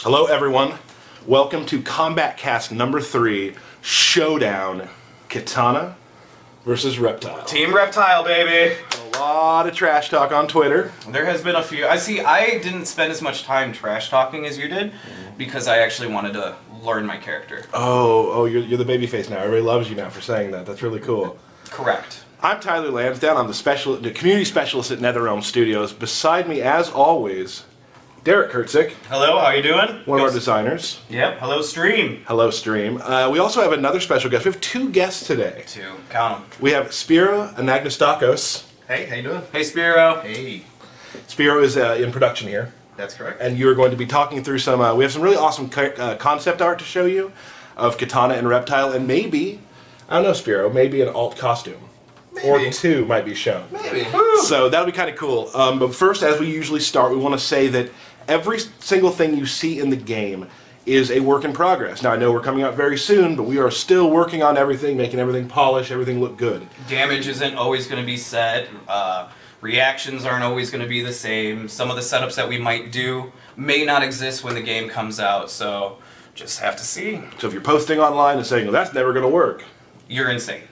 Hello everyone, welcome to Kombat Cast number 3, Showdown, Kitana versus Reptile. Team Reptile, baby! A lot of trash talk on Twitter. There has been a few. I didn't spend as much time trash talking as you did, because I actually wanted to learn my character. Oh, you're the babyface now. Everybody loves you now for saying that. That's really cool. Correct. I'm Tyler Lansdowne. I'm the community specialist at NetherRealm Studios. Beside me, as always, Derek Kurtzik. Hello, how you doing? One of our designers. Yep, hello Stream. Hello, Stream. We also have another special guest. We have 2 guests today. 2, count them. We have Spiro Anagnostakos. Hey, how you doing? Hey Spiro. Hey. Spiro is in production here. That's correct. And you're going to be talking through some, we have some really awesome concept art to show you of Kitana and Reptile, and maybe, I don't know Spiro, maybe an alt costume. Maybe. Or 2 might be shown. Maybe. So that'll be kind of cool. But first, as we usually start, we want to say that every single thing you see in the game is a work in progress. Now I know we're coming out very soon, but we are still working on everything, making everything polish, everything look good. Damage isn't always going to be set. Reactions aren't always going to be the same. Some of the setups that we might do may not exist when the game comes out, so just have to see. So if you're posting online and saying, well, that's never going to work, You're insane.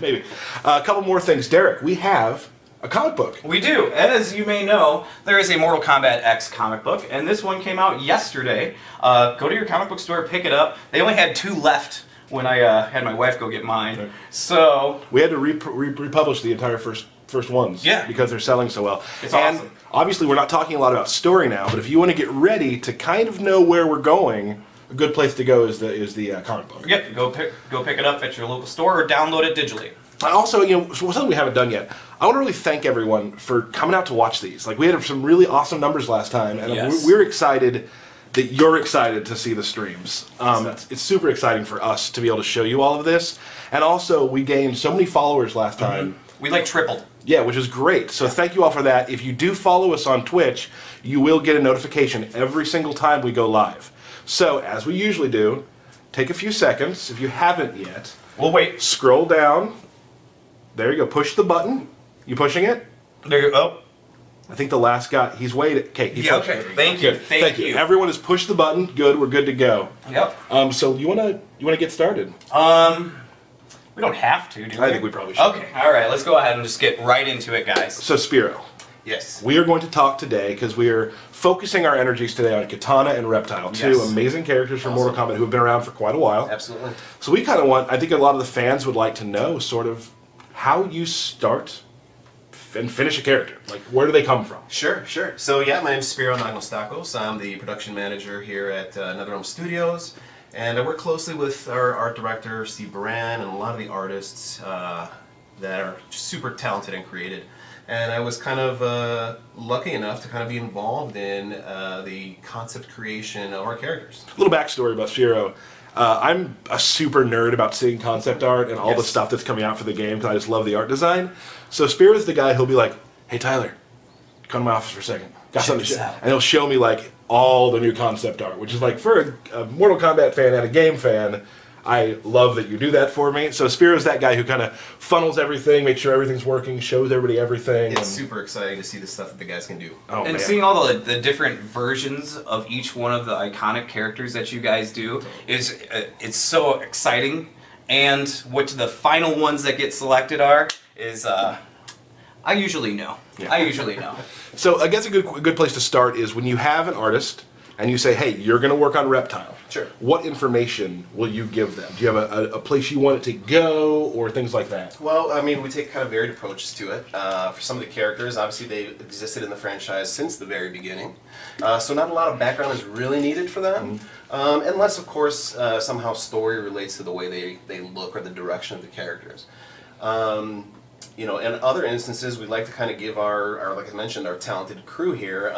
maybe. A couple more things. Derek, we have a comic book. We do. As you may know, there is a Mortal Kombat X comic book, and this one came out yesterday. Go to your comic book store, pick it up. They only had 2 left when I had my wife go get mine. Okay. So We had to republish the entire first ones. Yeah. Because they're selling so well. It's and awesome. Obviously, we're not talking a lot about story now, but if you want to get ready to kind of know where we're going, a good place to go is the comic book. yep, go pick it up at your local store or download it digitally. And also, something we haven't done yet. I want to really thank everyone for coming out to watch these. Like, we had some really awesome numbers last time, and Yes. we're excited that you're excited to see the streams. It's super exciting for us to be able to show you all of this. And also, we gained so many followers last time. We like tripled. Yeah, which is great. So thank you all for that. If you do follow us on Twitch, you will get a notification every single time we go live. So, as we usually do, take a few seconds, if you haven't yet, We'll wait. scroll down. There you go. Push the button. You pushing it? There you go. I think the last guy, he's waited. Okay. He's Yeah, pushing. okay. Thank you. Good. Thank you. Everyone has pushed the button. Good. We're good to go. Yep. So you wanna get started? We don't have to, do we? I think we probably should. Okay, alright, let's go ahead and just get right into it, guys. So Spiro, Yes. we are going to talk today because we are focusing our energies today on Kitana and Reptile, 2 Yes. amazing characters from Mortal Kombat who have been around for quite a while. Absolutely. So we kind of want, I think a lot of the fans would like to know sort of how you start and finish a character. Like, where do they come from? Sure. So yeah, my name is Spiro Anagnostakos. I'm the production manager here at NetherRealm Studios, and I work closely with our art director, Steve Baran, and a lot of the artists that are super talented and creative. And I was kind of lucky enough to kind of be involved in the concept creation of our characters. A little backstory about Spiro. I'm a super nerd about seeing concept art and all the Yes. stuff that's coming out for the game because I just love the art design. So Spiro's the guy who'll be like, hey Tyler, come to my office for a second. Got something to this show. out. And he'll show me like all the new concept art, which is like for a Mortal Kombat fan and a game fan, I love that you do that for me. So Spiro's that guy who kind of funnels everything, makes sure everything's working, shows everybody everything. It's and- super exciting to see the stuff that the guys can do. Oh, And man. seeing all the different versions of each one of the iconic characters that you guys do is it's so exciting. And what the final ones that get selected are is I usually know. Yeah. I usually know. So I guess a good place to start is when you have an artist and you say, hey, you're going to work on Reptile. Sure. What information will you give them? Do you have a place you want it to go or things like that? Well, I mean, we take kind of varied approaches to it. For some of the characters, obviously they existed in the franchise since the very beginning. So not a lot of background is really needed for them. Unless, of course, somehow story relates to the way they look or the direction of the characters. You know, in other instances, we'd like to kind of give our, like I mentioned, our talented crew here,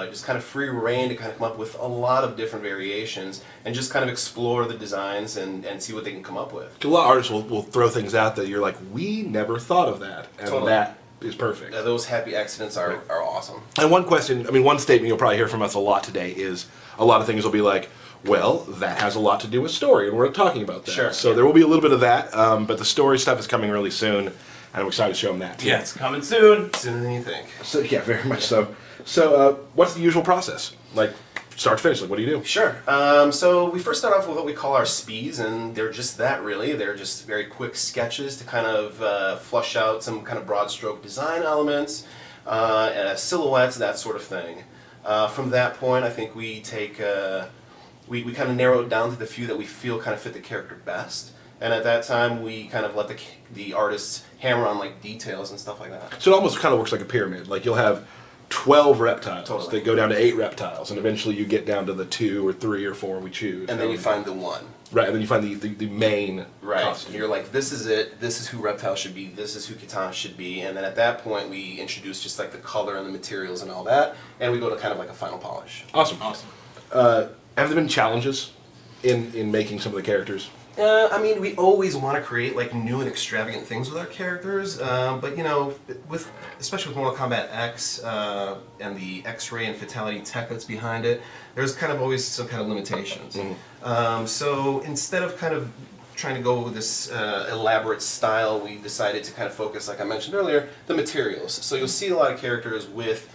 just kind of free reign to kind of come up with a lot of different variations and just kind of explore the designs and see what they can come up with. A lot of artists will throw things out that you're like, we never thought of that. And Totally. that is perfect. Those happy accidents are awesome. And one question, I mean, one statement you'll probably hear from us a lot today is a lot of things will be like, well, that has a lot to do with story, and we're talking about that. Sure. So there will be a little bit of that, but the story stuff is coming really soon. And I'm excited to show them that too. Yeah, it's coming soon. Sooner than you think. So yeah, very much so. So what's the usual process? Like, start to finish, like, what do you do? Sure. So we first start off with what we call our speeds, and they're just that, really. They're just very quick sketches to kind of flush out some kind of broad stroke design elements, silhouettes, that sort of thing. From that point, I think we take, we kind of narrow it down to the few that we feel kind of fit the character best. And at that time, we kind of let the artists hammer on like details and stuff like that. So it almost kind of works like a pyramid. Like you'll have 12 reptiles. Totally. They go down to 8 reptiles, and eventually you get down to the 2 or 3 or 4 we choose. And then you find the one. Right, and then you find the main Right. costume. You're like, this is it. This is who Reptile should be. This is who Kitana should be. And then at that point, we introduce just like the color and the materials and all that, and we go to kind of like a final polish. Awesome. Awesome. Have there been challenges in making some of the characters? I mean, we always want to create like new and extravagant things with our characters, but you know, especially with Mortal Kombat X and the X-ray and fatality tech that's behind it, there's kind of always some kind of limitations. So instead of kind of trying to go with this elaborate style, we decided to kind of focus, like I mentioned earlier, the materials. So you'll see a lot of characters with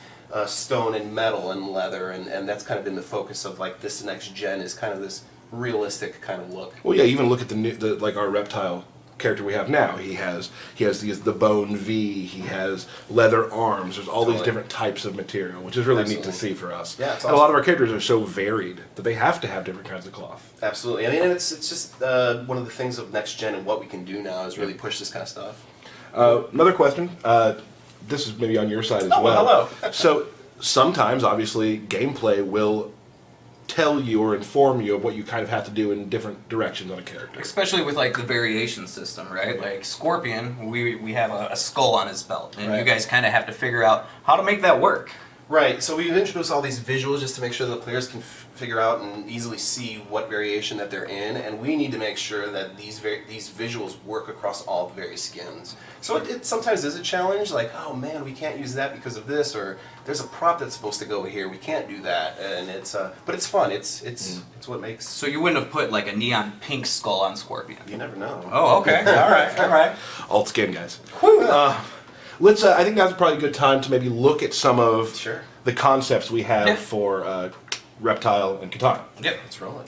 stone and metal and leather, and that's kind of been the focus of like this next gen, is kind of this realistic kind of look. Well, yeah, even look at like our reptile character we have now. He has the bone V. He has leather arms. There's all these different types of material, which is really neat to see for us. Yeah, it's and a lot of our characters are so varied that they have to have different kinds of cloth. Absolutely. I mean, and it's just one of the things of next gen and what we can do now is really push this kind of stuff. Another question. This is maybe on your side as well. Well, hello. So sometimes, obviously, gameplay will tell you or inform you of what you kind of have to do in different directions on a character. Especially with like the variation system, right? Like Scorpion, we have a skull on his belt, and you guys kind of have to figure out how to make that work. Right, so we've introduced all these visuals just to make sure that the players can figure out and easily see what variation that they're in, and we need to make sure that these visuals work across all the various skins. So it sometimes is a challenge, like, oh man, we can't use that because of this, or there's a prop that's supposed to go here, we can't do that, and but it's fun. It's what makes. So you wouldn't have put like a neon pink skull on Scorpion. You never know. Oh, okay. All right. All right. Alt skin, guys. Let's. I think that's probably a good time to maybe look at some of the concepts we have for Reptile and Kitana. Yep. Let's roll it.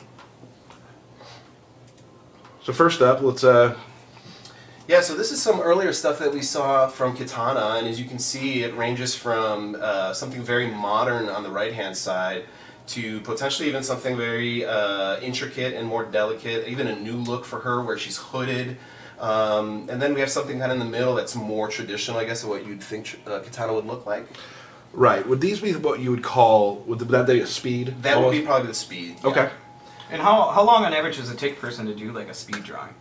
So first up, let's. Yeah, so this is some earlier stuff that we saw from Kitana, and as you can see, it ranges from something very modern on the right-hand side to potentially even something very intricate and more delicate, even a new look for her where she's hooded. And then we have something kind of in the middle that's more traditional, I guess, of what you'd think Kitana would look like. Right. Would these be what you would call, would that be a speed? That would be probably the speed. Yeah. Okay. And how long on average does it take a person to do like a speed drawing?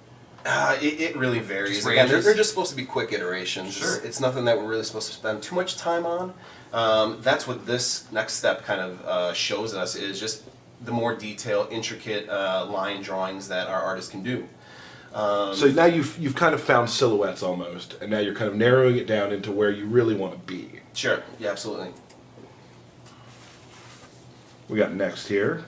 It really varies. Again, they're just supposed to be quick iterations. Sure. It's nothing that we're really supposed to spend too much time on. That's what this next step kind of shows us, is just the more detailed, intricate line drawings that our artists can do. So now you've kind of found silhouettes almost, and now you're kind of narrowing it down into where you really want to be. Sure. Yeah, absolutely. We got next here.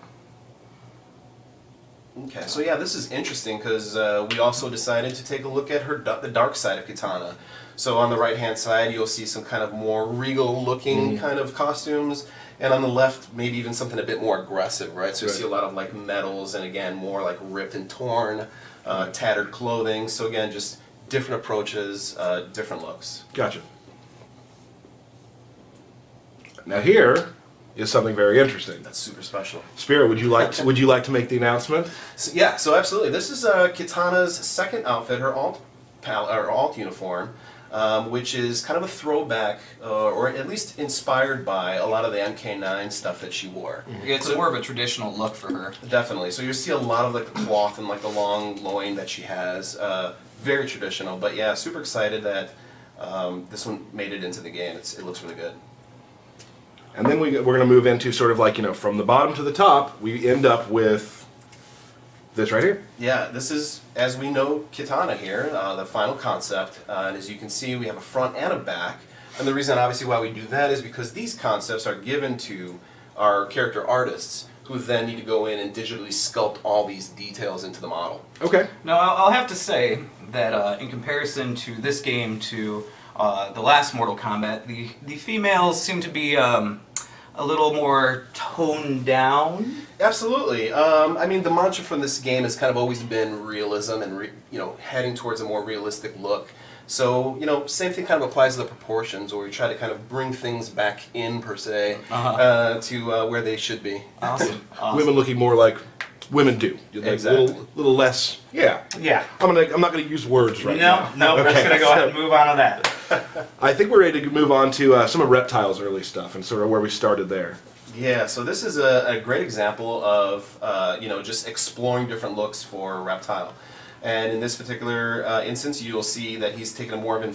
Okay, so yeah, this is interesting because we also decided to take a look at the dark side of Kitana. So on the right-hand side, you'll see some kind of more regal-looking kind of costumes, and on the left, maybe even something a bit more aggressive, right? So you see a lot of like metals, and again, more like ripped and torn, tattered clothing. So again, just different approaches, different looks. Gotcha. Now here is something very interesting. That's super special. Spirit, would you like to make the announcement? So, yeah, so absolutely. This is Kitana's second outfit, her alt uniform, which is kind of a throwback, or at least inspired by a lot of the MK9 stuff that she wore. Yeah, it's more of a traditional look for her. Definitely. So you see a lot of like the cloth and like the long loin that she has. Very traditional, but yeah, super excited that this one made it into the game. It looks really good. And then we're going to move into sort of like, from the bottom to the top, we end up with this right here. Yeah, this is, as we know, Kitana here, the final concept. And as you can see, we have a front and a back. And the reason, obviously, why we do that is because these concepts are given to our character artists, who then need to go in and digitally sculpt all these details into the model. Okay. Now, I'll have to say that in comparison to this game, to the last Mortal Kombat, the females seem to be a little more toned down. Absolutely. I mean, the mantra from this game has kind of always been realism and heading towards a more realistic look. So, same thing kind of applies to the proportions, where we try to kind of bring things back in, per se, to where they should be. Awesome. Women looking more like women do. Like Exactly. little less. Yeah. Yeah. I'm not gonna use words right now. No, we're just going to go ahead and move on to that. I think we're ready to move on to some of Reptile's early stuff and sort of where we started there. Yeah, so this is a great example of, just exploring different looks for Reptile. And in this particular instance, you'll see that he's taken a more of an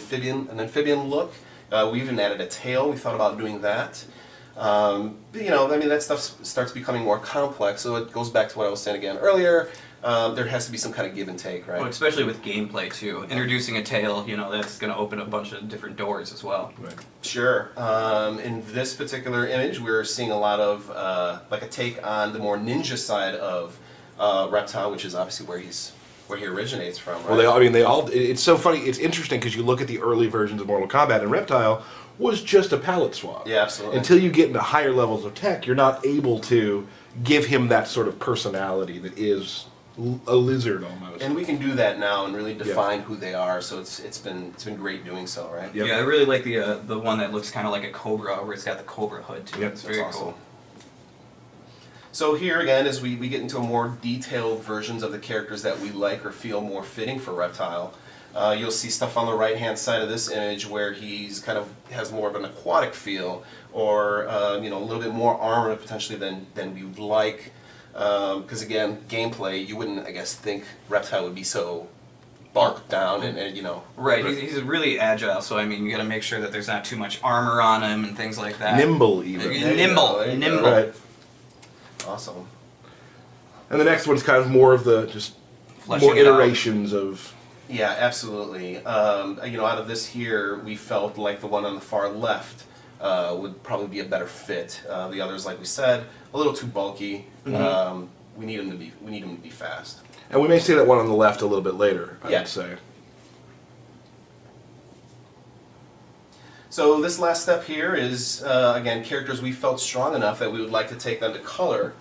amphibian look. We even added a tail. We thought about doing that. But, that stuff starts becoming more complex, so it goes back to what I was saying again earlier. There has to be some kind of give and take, right? Well, especially with gameplay, too. Introducing a tail, that's going to open a bunch of different doors as well. Right. Sure. In this particular image, we're seeing a lot of, like a take on the more ninja side of Reptile, which is obviously where he originates from, right? Well, it's so funny, it's interesting because you look at the early versions of Mortal Kombat and Reptile was just a palette swap. Yeah, absolutely. Until you get into higher levels of tech, you're not able to give him that sort of personality that is a lizard almost. And we can do that now and really define who they are, so it's been great doing so, right? Yep. Yeah, I really like the one that looks kind of like a cobra, where it's got the cobra hood to it. Yep, It's very that's awesome. cool. So here again, as we get into more detailed versions of the characters that we like or feel more fitting for Reptile, you'll see stuff on the right-hand side of this image where he's kind of has more of an aquatic feel, or a little bit more armor potentially than we would like. Because again, gameplay, you wouldn't, I guess, think Reptile would be so barked down and. Right, he's really agile, so you got to make sure that there's not too much armor on him and things like that. Nimble, even. Nimble. Right. Awesome. And the next one's kind of more of the just Fleshing more it out. iterations of. Yeah, absolutely. Out of this here, we felt like the one on the far left would probably be a better fit. The others, like we said, a little too bulky. We need him to be fast. And we may see that one on the left a little bit later, I Yeah. would say. So this last step here is, again, characters we felt strong enough that we would like to take them to color.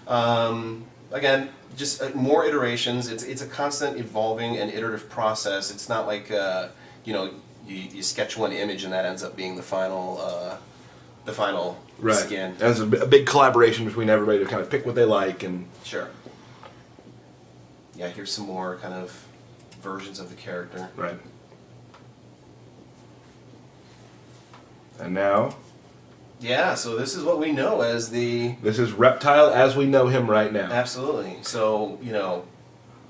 Again, just more iterations. It's a constant evolving and iterative process. It's not like, you sketch one image and that ends up being the final Right. skin. There's a big collaboration between everybody to kind of pick what they like and. Sure. Yeah, here's some more kind of versions of the character. Right. And now, Yeah, so this is what we know as the... this is Reptile as we know him right now. Absolutely. So,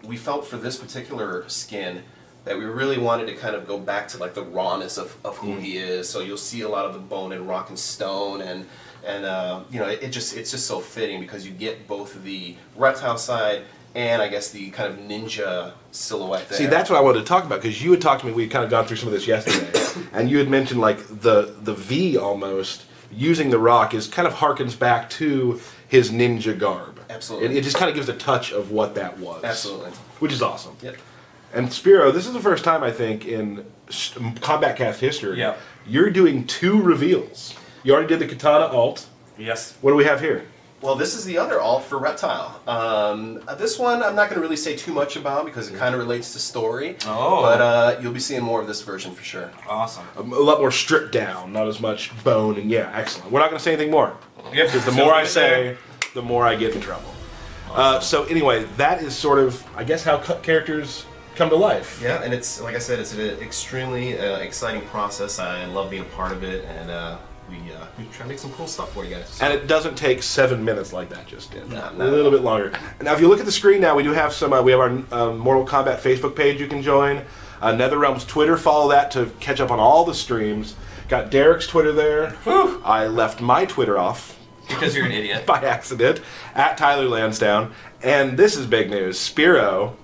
we felt for this particular skin that we really wanted to kind of go back to like the rawness of who he is. So you'll see a lot of the bone and rock and stone, and it's just so fitting because you get both the Reptile side and I guess the kind of ninja silhouette there. See, that's what I wanted to talk about, because you had talked to me, we had kind of gone through some of this yesterday, and you had mentioned like the V almost, using the rock is kind of harkens back to his ninja garb. Absolutely. It just kind of gives a touch of what that was. Absolutely. Which is awesome. Yep. And Spiro, this is the first time I think in Combat Cast history, Yep. you're doing 2 reveals. You already did the Kitana alt. Yes. What do we have here? Well, this is the other alt for Reptile. This one I'm not going to really say too much about because it kind of relates to story. Oh. But you'll be seeing more of this version for sure. Awesome. A lot more stripped down, not as much bone, and yeah, excellent. We're not going to say anything more. Yep. Because the more I say, the more I get in trouble. So anyway, that is sort of, I guess, how characters come to life. Yeah, and it's, like I said, it's an extremely exciting process. I love being a part of it, and we try to make some cool stuff for you guys. And it doesn't take 7 minutes like that just did. No, A little bit longer. Now, if you look at the screen now, we do have some, we have our Mortal Kombat Facebook page you can join. NetherRealm's Twitter, follow that to catch up on all the streams. Got Derek's Twitter there. Whew. I left my Twitter off. Because you're an idiot. By accident, at Tyler Lansdowne. And this is big news. Spiro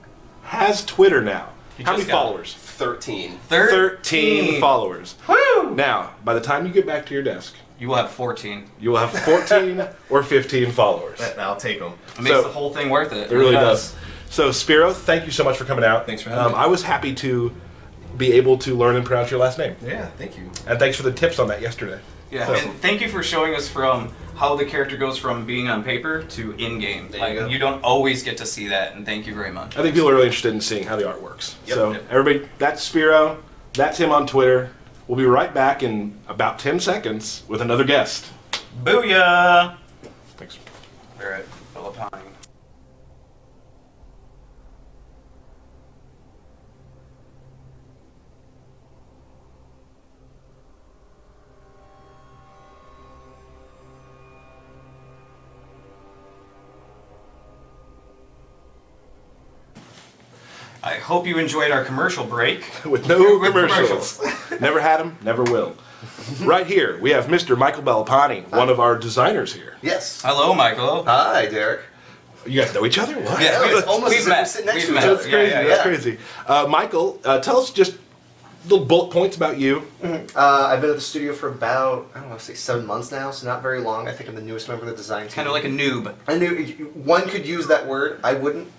has Twitter now. How many followers? 13. 13 followers. Woo! Now, by the time you get back to your desk, You will have 14. you will have 14 or 15 followers. I'll take them. It makes So- the whole thing worth it. It really does. So, Spiro, thank you so much for coming out. Thanks for having me. I was happy to be able to learn and pronounce your last name. Yeah, thank you. And thanks for the tips on that yesterday. Yeah, So- and thank you for showing us from how the character goes from being on paper to in-game. There you go. You don't always get to see that, and thank you very much. I think people are really interested in seeing how the art works. Yep. So Yep. everybody, that's Spiro. That's him on Twitter. We'll be right back in about 10 seconds with another guest. Booyah! Thanks. We're at Philippine. I hope you enjoyed our commercial break. With no With commercials. Never had them, never will. Right here, we have Mr. Michael Bellapani, one of our designers here. Yes. Hello, Michael. Hi, Derek. You guys know each other? What? Yeah, It's almost we've as if we're met. sitting next We've to each met. other. That's crazy. Yeah, That's crazy. Michael, tell us just little bullet points about you. I've been at the studio for about, I don't know, say 7 months now, so not very long. I think I'm the newest member of the design team. Kind of like a noob. I knew one could use that word. I wouldn't.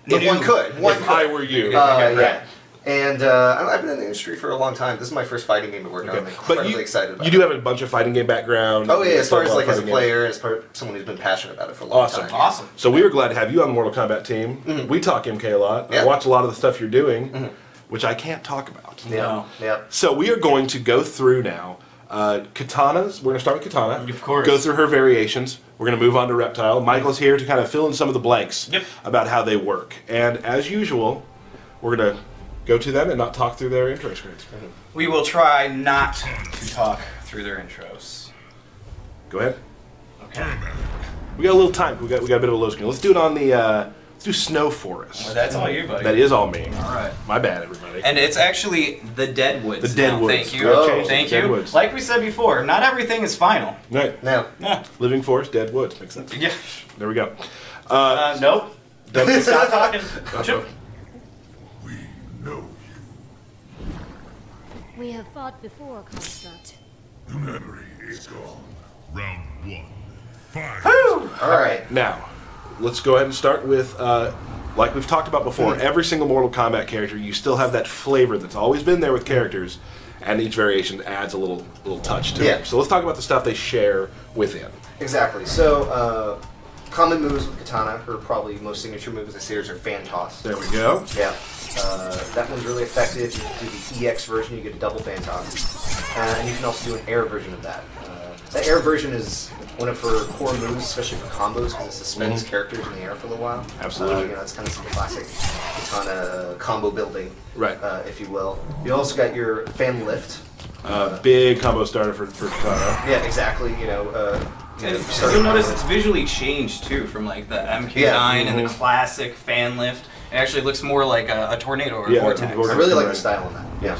But one could. One If could. I were you. Yeah. And I've been in the industry for a long time. This is my first fighting game to work on. I'm But incredibly excited about you do have a bunch of fighting game background. Oh yeah, as far as like as a Fighting games. player, as part someone who's been passionate about it for a long Awesome. time. Awesome. So we were glad to have you on the Mortal Kombat team. We talk MK a lot. I Yeah. watch a lot of the stuff you're doing, which I can't talk about. Yeah. No. Yeah. So we are going to go through now Katanas. We're going to start with Kitana. Of course. Go through her variations. We're going to move on to Reptile. Michael's here to kind of fill in some of the blanks Yep. about how they work. And as usual, we're going to go to them and not talk through their intro screens. We will try not to talk through their intros. Go ahead. Okay. We got a little time. We got a bit of a low screen. Let's do it on the. Let's do Snow Forest. Well, that's all you, buddy. That is all me. All right. My bad, everybody. And it's actually the Deadwoods. The Deadwoods. Thank you. Oh, Thank the you. Deadwoods. Like we said before, not everything is final. Right. Now, Yeah. Living Forest, Dead Woods. Makes sense. Yeah. There we go. Nope. Dead- Stop talking. Chip. We know We have fought before, Kombat. the memory is gone. Round one. Fight. all right. Now, let's go ahead and start with, like we've talked about before, every single Mortal Kombat character, you still have that flavor that's always been there with characters, and each variation adds a little touch to Yeah. it. So let's talk about the stuff they share within. Exactly. So, common moves with Katana, her probably most signature move as I say is her fan toss. There we go. Yeah. That one's really effective. You can do the EX version, you get a double fan toss. And you can also do an air version of that. That air version is one of her core moves, especially for combos, because it suspends characters in the air for a little while. Absolutely. You know, it's kind of some classic Katana combo building, Right. if you will. You also got your fan lift. Big combo starter for Kitana. Yeah, exactly. You know, And start you'll notice combos. it's visually changed too, from like the MK9 Yeah. and the classic fan lift. It actually looks more like a tornado or a Yeah, vortex. a vortex. I really like the Right. style on that. Yeah.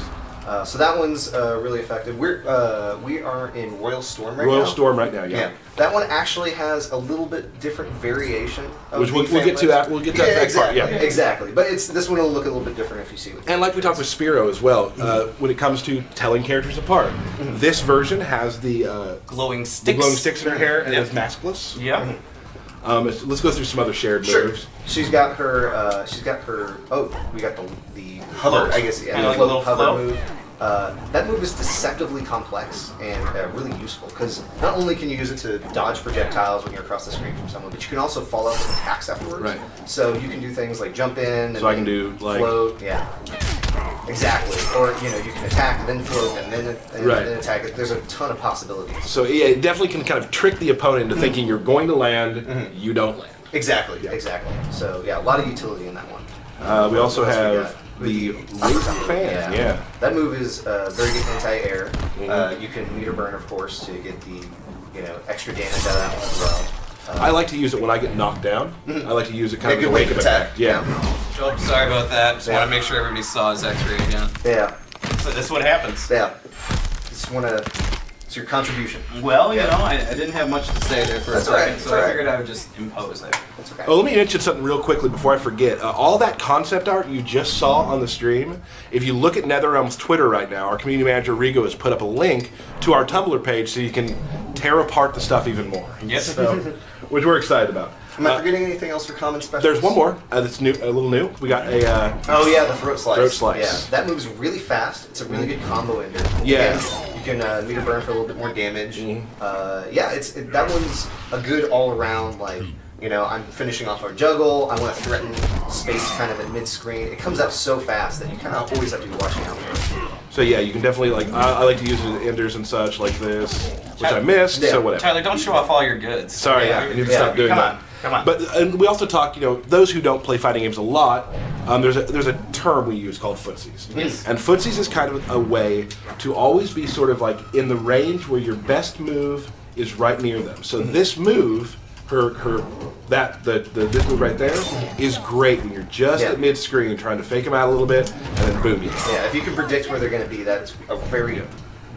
So that one's really effective. We are in Royal Storm right now. Royal Storm right now, Yeah. yeah. That one actually has a little bit different variation. Of Which the we'll fan get to lift. that. We'll get to that part. Exactly. Yeah. Exactly. But this one will look a little bit different if you see it. And like we talked with Spiro as well, when it comes to telling characters apart, this version has the glowing sticks. glowing sticks in her hair and Yep. is maskless. Yeah. Let's go through some other shared Sure. moves. She's got her. Oh, we got the hover. Float. I guess yeah. Kinda The like a float, little hover float. move. That move is deceptively complex and really useful because not only can you use it to dodge projectiles when you're across the screen from someone, but you can also follow up with attacks afterwards. Right. So you can do things like jump in. And So I can then do, like- float. Yeah. Exactly. Or you can attack and then float and then Right. then attack. There's a ton of possibilities. So yeah, it definitely can kind of trick the opponent into thinking you're going to land, you don't land. Exactly. Yeah. Exactly. So yeah, a lot of utility in that one. We also What else we have got? the Upper laser top fan. Yeah. That move is very good anti-air. You can meter burn, of course, to get the extra damage out of that one as well. I like to use it when I get knocked down. I like to use it kind Yeah, of as a good way wake to up attack. attack. Yeah. Oh, sorry about that. Just Yeah. want to make sure everybody saw his X-ray again. Yeah, So that's what happens. yeah. Just want to. It's your contribution. Well, you Yeah. know, I didn't have much to say there for That's a all second, right, so that's all I right. figured I would just impose it. That's okay. Oh, let me mention something real quickly before I forget. All that concept art you just saw on the stream, if you look at NetherRealm's Twitter right now, our community manager Rigo has put up a link to our Tumblr page so you can tear apart the stuff even more. Yes. So, which we're excited about. Am I forgetting anything else for common specials? There's one more that's new, a little new. We got a Oh yeah, the throat slice. Throat slice. Yeah, that move's really fast. It's a really good combo ender. Yeah. And you You can meter burn for a little bit more damage. Yeah, that one's a good all-around, like, you know, I'm finishing off our juggle, I want to threaten space kind of at mid-screen. It comes out so fast that you kind of always have to be watching out for it. So yeah, you can definitely, like, I like to use it in enders and such like this, which I missed, so whatever. Tyler, don't show off all your goods. Sorry, I need to stop doing that. Come on. But and we also talk, you know, those who don't play fighting games a lot, there's a term we use called footsies. Yes. And footsies is kind of a way to always be sort of like in the range where your best move is right near them. So this move, this move right there is great when you're just at mid screen trying to fake them out a little bit and then boom you. Yeah, if you can predict where they're going to be, that's a very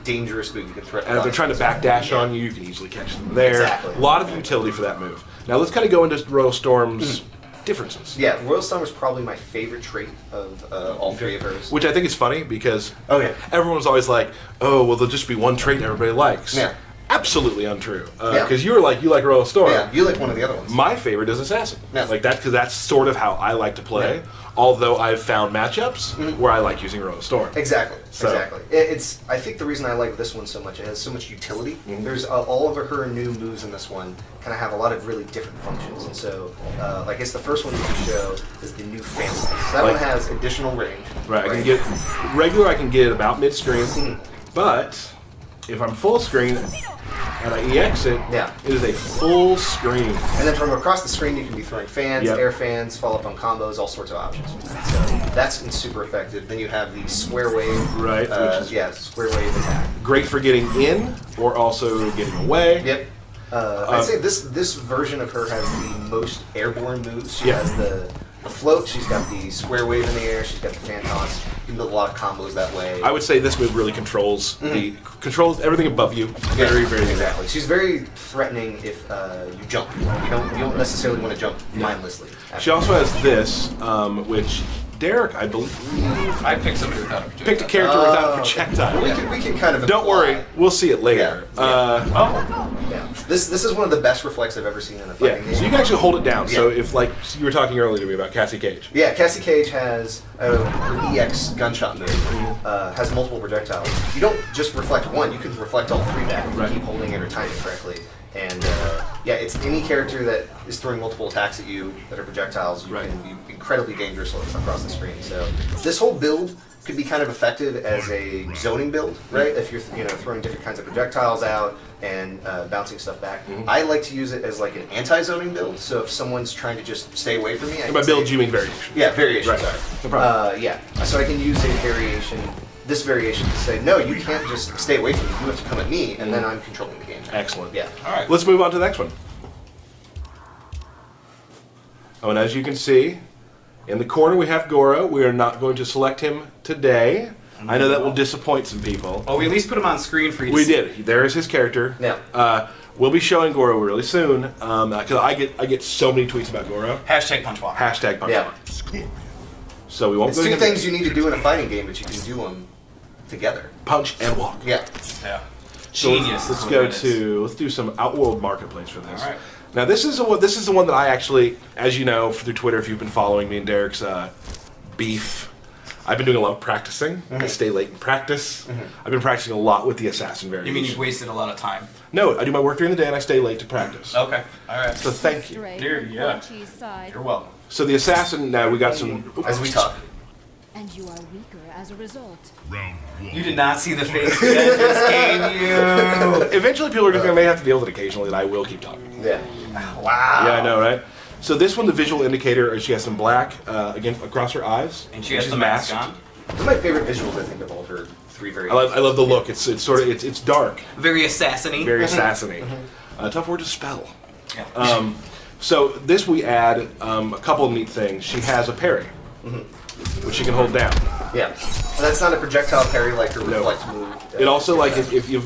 dangerous move. You can threaten. And if they're trying to backdash on you, you can easily catch them there. Exactly. A lot of utility for that move. Now let's kind of go into Royal Storm's differences. Yeah, Royal Storm is probably my favorite trait of all three of hers. Which I think is funny because Okay. everyone's always like, oh, well, there'll just be one trait everybody likes. Yeah. Absolutely untrue. Because you like Royal Storm. Yeah, you like one of the other ones. My favorite is Assassin. Yeah. Like that, because that's sort of how I like to play. Yeah. Although I've found matchups where I like using Royal Storm. Exactly. So. Exactly. I think the reason I like this one so much, it has so much utility. There's all of her new moves in this one kind of have a lot of really different functions. And so, I guess the first one you can show is the new family. So that one has additional range. Right. I can get regular. I can get about mid screen, but if I'm full screen and I EX it, it is a full screen. And then from across the screen, you can be throwing fans, air fans, follow up on combos, all sorts of options. So that's super effective. Then you have the square wave. Right. Which is square wave attack. Great for getting in or also getting away. Yep. I'd say this version of her has the most airborne moves. She has the float, she's got the square wave in the air, she's got the fan toss. You can build a lot of combos that way. I would say this move really controls controls everything above you. Very, very exactly. She's very threatening if you jump. You don't necessarily want to jump mindlessly. She also has this, which Derek, I believe, I picked somebody without a projectile. picked a character without a projectile. We can kind of. Don't worry, we'll see it later. This is one of the best reflex I've ever seen in a fighting game. So you can actually hold it down. So if, like, you were talking earlier to me about Cassie Cage. Yeah, Cassie Cage has her EX gunshot move, has multiple projectiles. You don't just reflect one, you can reflect all three back if you keep holding it or timing it correctly. And it's any character that is throwing multiple attacks at you that are projectiles, you can be incredibly dangerous across the screen. So this whole build could be kind of effective as a zoning build, right? If you're throwing different kinds of projectiles out and bouncing stuff back. I like to use it as like an anti-zoning build. So if someone's trying to just stay away from me, I can by build, you mean variation? Yeah, variation. Right. Sorry. No problem. So I can use a variation. This variation to say, no, you can't just stay away from me. You have to come at me, and then I'm controlling the game. Excellent. Yeah. All right. Let's move on to the next one. Oh, and as you can see, in the corner we have Goro. We are not going to select him today. I know that will disappoint some people. Oh, we at least put him on screen for you to We see. did. There is his character. Yeah. We'll be showing Goro really soon because I get so many tweets about Goro. Hashtag punch walk. Hashtag punch Yeah. walk. So we won't It's go two into things you need to do in a fighting game, but you can do them together. punch and walk. Yeah. Yeah. So Genius. let's do some Outworld Marketplace for this. All right. Now this is the one that I actually, as you know through Twitter, if you've been following me and Derek's beef, I've been doing a lot of practicing. I stay late and practice. I've been practicing a lot with the assassin variation. You mean you've wasted a lot of time? No, I do my work during the day and I stay late to practice. Okay. All right. So thank you. Dear, yeah. You're welcome. So the assassin, now we got some. As we talk. And you are weaker as a result. Round one. You did not see the face that just gave you. Eventually, people are just gonna may have to deal with it occasionally, and I will keep talking. Yeah. Wow. Yeah, I know, right? So this one, the visual indicator, she has some black again across her eyes, And she has she's the mask on. One of my favorite visuals, I think, of all her three variations. I love the look. It's sort of it's dark, Very assassiny. very assassiny. Tough word to spell. Yeah. So this we add a couple of neat things. She has a parry, which she can hold down. Yeah. And that's not a projectile parry like her reflect move. It also like if you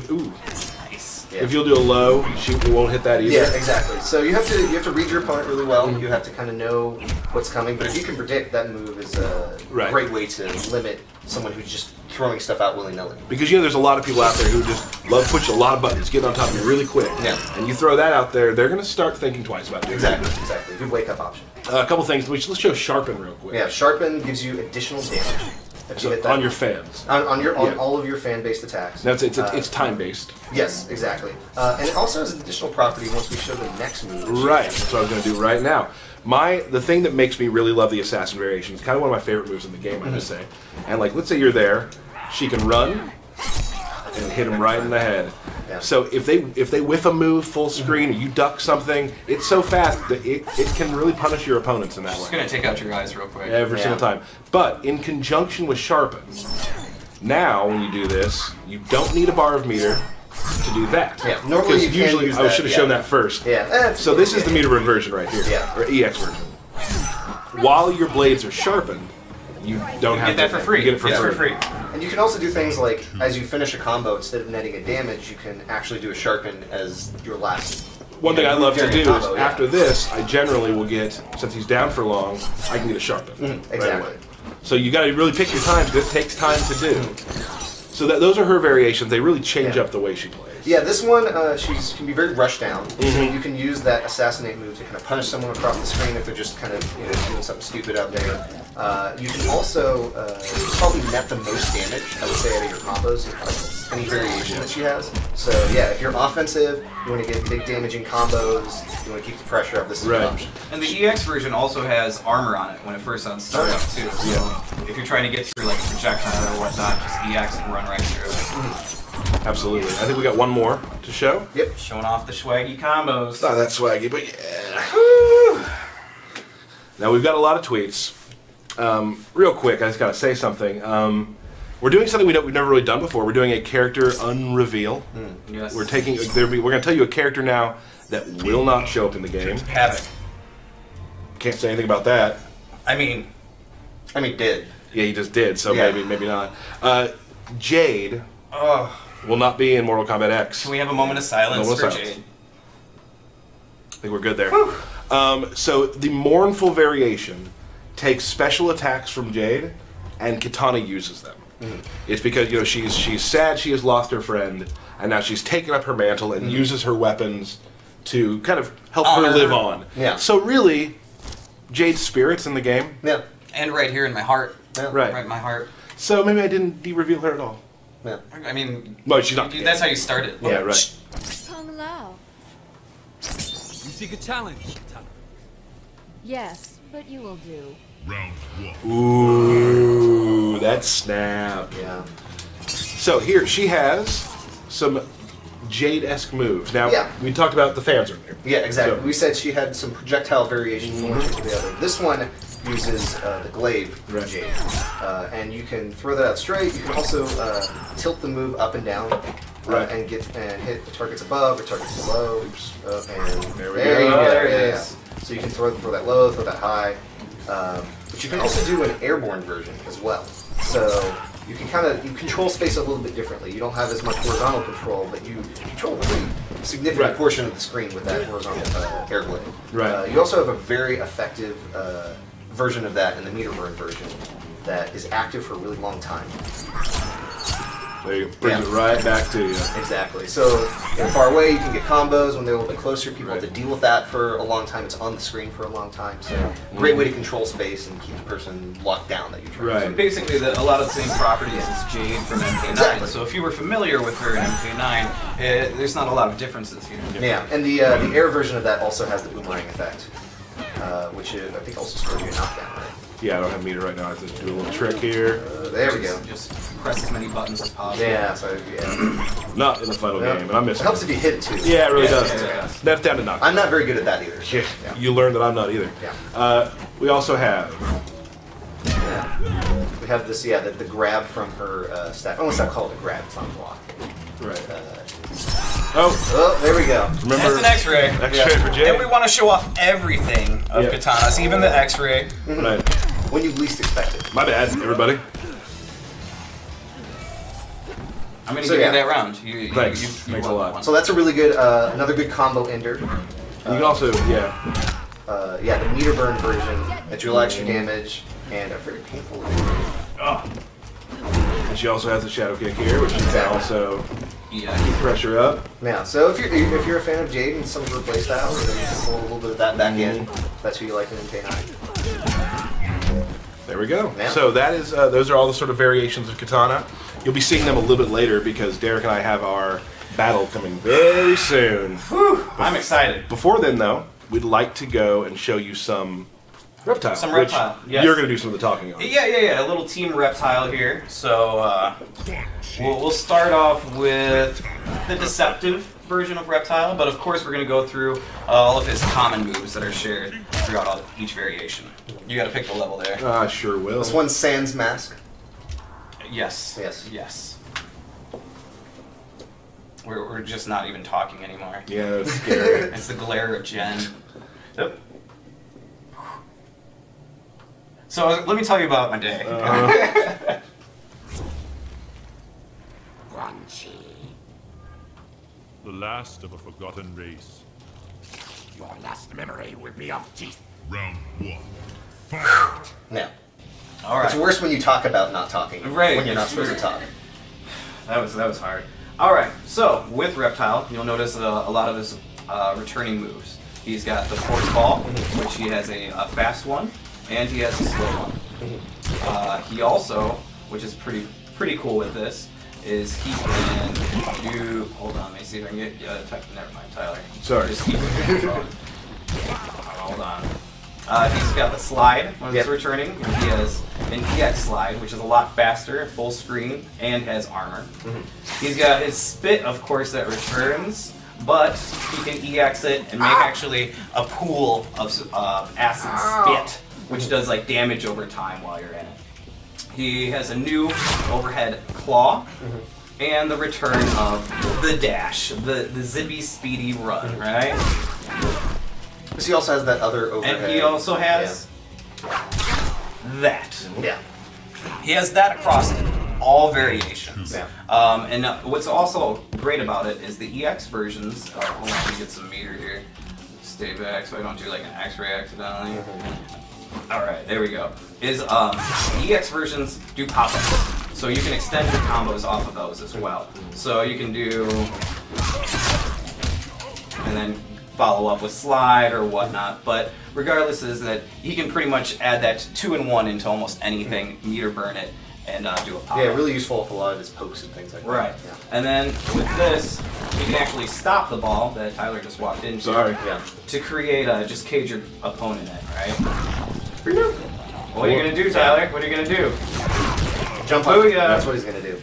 Nice. Yeah. if you'll do a low, she won't hit that either. Yeah, exactly. So you have to read your opponent really well. You have to kind of know what's coming. But if you can predict, that move is a great way to limit someone who's just throwing stuff out willy-nilly. Because there's a lot of people out there who just love pushing a lot of buttons, getting on top of you really quick. Yeah. And you throw that out there, they're going to start thinking twice about doing Exactly. Good wake-up option. A couple things. Let's show Sharpen real quick. Yeah, Sharpen gives you additional damage. If So you hit that on your fans. on your Yeah. all of your fan-based attacks. That's it's time based. Yes, exactly. And it also has an additional property once we show the next move. Right. That's what I was going to do right now. The thing that makes me really love the assassin variation is kind of one of my favorite moves in the game, I must say. And like, let's say you're there, she can run and hit him right in the head. Yeah. So if they whiff a move full screen or you duck something, it's so fast that it can really punish your opponents in that Just way. gonna take out your eyes real quick. Every single time. But in conjunction with sharpen, now when you do this, you don't need a bar of meter to do that. Yeah, normally you can usually use I that, should have shown that first. Yeah. So this is the meter burn version right here, Yeah. or EX version. While your blades are sharpened, you don't have Get that to for free. You get it for It's free. And you can also do things like, as you finish a combo, instead of netting a damage, you can actually do a sharpen as your last. One thing I love to during do a is combo, yeah. after this, I generally will get, since he's down for long, I can get a sharpen. Right exactly. away. So you got to really pick your time because it takes time to do. So those are her variations. They really change Yeah. up the way she plays. Yeah, this one she can be very rush down. So you can use that assassinate move to kind of punish someone across the screen if they're just kind of doing something stupid out there. You can also probably net the most damage, I would say, out of your combos, any variation that she has. So yeah, if you're offensive, you want to get big damaging combos, you want to keep the pressure up, this is Right. an option. And the EX version also has armor on it when it first starts up too. So if you're trying to get through like a projectile or whatnot, just EX and run right through it. Absolutely. I think we got one more to show. Yep. Showing off the swaggy combos. Not that swaggy, but yeah. Now we've got a lot of tweets. Real quick, I just gotta say something. We're doing something we've never really done before. We're doing a character unreveal. Yes. We're gonna tell you a character now that will not show up in the game. Havoc. Can't say anything about that. I mean, Did. Yeah, he just did. So Yeah. maybe not. Jade oh, will not be in Mortal Kombat X. can we have a moment of silence Moment for of silence. Jade? I think we're good there. So the mournful variation takes special attacks from Jade, and Kitana uses them. It's because she's sad she has lost her friend, and now she's taken up her mantle and uses her weapons to kind of help her Honor. live on. Yeah. So really, Jade's spirit's in the game. Yeah. And right here in my heart. Yeah. Right. Right in my heart. So maybe I didn't de-reveal her at all. Yeah. I mean, Well, she's not. that's how you started. Yeah, right. Kung Lao. You seek a challenge, Kitana. Yes, but you will do. Round one. Ooh, that snap. Yeah. So here, she has some Jade-esque moves. Now, Yeah. we talked about the fans earlier. Yeah, exactly. So- We said she had some projectile variation from one to the other. This one uses the glaive from Right. Jade. And you can throw that out straight. You can also tilt the move up and down. Right. And hit the targets above or targets below. Oops. And There we you go. go. There it Yeah, is. yeah. So you can throw that low, throw that high. But you can also do an airborne version as well. So you can you control space a little bit differently. You don't have as much horizontal control, but you control a pretty significant Right. portion of the screen with that horizontal air blade. Right. You also have a very effective version of that in the meter burn version that is active for a really long time. So you bring Yeah. it right back to you. Exactly. So far away, you can get combos. When they're a little bit closer, people have to deal with that for a long time. It's on the screen for a long time. So great way to control space and keep the person locked down that you're trying Right. to. Basically, a lot of the same properties as Jade from MK9. Exactly. So if you were familiar with her in MK9, there's not a lot of differences here. Yeah, and the air version of that also has the boomerang effect, which I think also scores you a knockdown, right? Yeah, I don't have meter right now. I have to do a little trick here. There we go. Just press as many buttons as possible. Yeah, so yeah. Not in the final Yeah. game, and I'm It missing. helps if you hit it too. Yeah, it really Yeah, does. yeah. That's down to knock. I'm not very good at that either. Yeah. Yeah. You learned that I'm not either. Yeah. We also have. Yeah. We have this, the grab from her staff. I almost not call it a grab, it's not a block. Right. Oh, Oh, there we go. remember That's an X-ray. X-ray for Jade. And we want to show off everything of Yeah. Kitana's, even the X-ray. Right. When you least expect it. My bad, everybody. I'm going to So, give yeah. you that round. You, Thanks. You Thanks a won lot. that one. So that's a really good, another good combo ender. You can also, yeah. The meter burn version that you'll extra damage and a very painful. And she also has the shadow kick here, which can Exactly. also Yeah. keep pressure up. Yeah, so if you're a fan of Jade and some of her playstyles, then you can pull a little bit of that back in. If that's who you like in MK9. There There we go. Yeah. So that is those are all the sort of variations of Kitana. You'll be seeing them a little bit later because Derek and I have our battle coming very soon. Whew, I'm excited. Before then, though, we'd like to go and show you some Reptile. Some Reptile, which yes. You're going to do some of the talking on. Yeah. A little team Reptile here. So we'll start off with the deceptive version of Reptile, but of course we're going to go through all of his common moves that are shared throughout each variation. You got to pick the level there. I sure will. This one's Sans Mask. Yes. Yes. We're just not even talking anymore. Yeah, that's scary. It's the glare of Jen. Yep. So let me tell you about my day. The last of a forgotten race. Your last memory will be of teeth. Round 1. Fight! Now, All right. it's worse when you talk about not talking. Right, When you're not it's supposed true. to talk. That was hard. All right. So with Reptile, you'll notice a lot of his returning moves. He's got the force ball, which he has a fast one, and he has a slow one. He also, which is pretty cool with this, is he can do. Hold on, let me see if I can get. Never mind, Tyler. Sorry. Just keep it going. Hold on. He's got the slide when it's returning. And he has an EX slide, which is a lot faster, full screen, and has armor. He's got his spit, of course, that returns, but he can EX it and make actually a pool of acid spit, which does like damage over time while you're in it. He has a new overhead claw, and the return of the dash, the zippy speedy run, right? Because he also has that other overhead. And he also has that. Yeah. He has that across all variations. Yeah. And what's also great about it is the EX versions. Hold on, let me get some meter here. Stay back so I don't do like an X-ray accidentally. All right, there we go. Is EX versions do pop-ups, so you can extend your combos off of those as well. So you can do, and then follow up with slide or whatnot. But regardless, is that he can pretty much add that 2-in-1 into almost anything, meter burn it, and do a pop-up. Yeah, really useful with a lot of his pokes and things like that. Right. Yeah. And then with this, you can actually stop the ball that Tyler just walked into. Sorry. Yeah. To create just cage your opponent in, right? What are you gonna do, Tyler? What are you gonna do? Jump up. Booyah. That's what he's gonna do.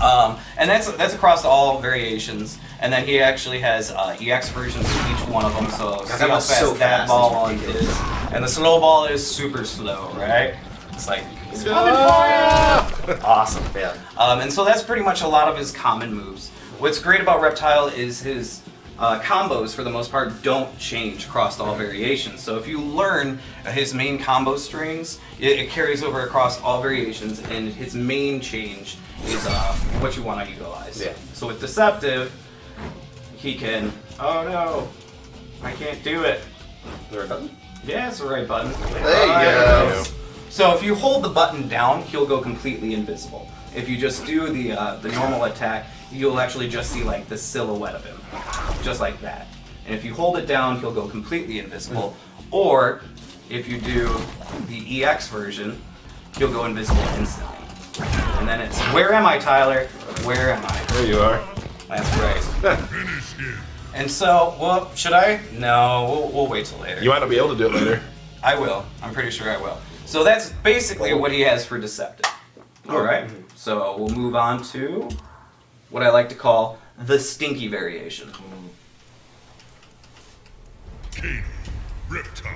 And that's across all variations. And then he actually has EX versions of each one of them. So see that how was fast so that fast, ball it's is. ridiculous. And the slow ball is super slow, right? It's like he's coming for you. Awesome. Yeah. And so that's pretty much a lot of his common moves. What's great about Reptile is his combos, for the most part, don't change across all variations. So if you learn his main combo strings, it carries over across all variations, and his main change is what you want to utilize. Yeah. So with Deceptive, he can... Oh no, I can't do it. Is there a button? Yeah, it's the right button. There you go. So if you hold the button down, he'll go completely invisible. If you just do the normal attack, you'll actually just see like the silhouette of him, just like that. And if you hold it down, he'll go completely invisible. Or if you do the EX version, he'll go invisible instantly. And then it's, where am I, Tyler? Where am I? There you are. That's right. Finish him! And so, well, should I? No, we'll wait till later. You might not be able to do it later. I will. I'm pretty sure I will. So that's basically what he has for Deceptive. Alright, so we'll move on to what I like to call the stinky variation. Katie, Reptile.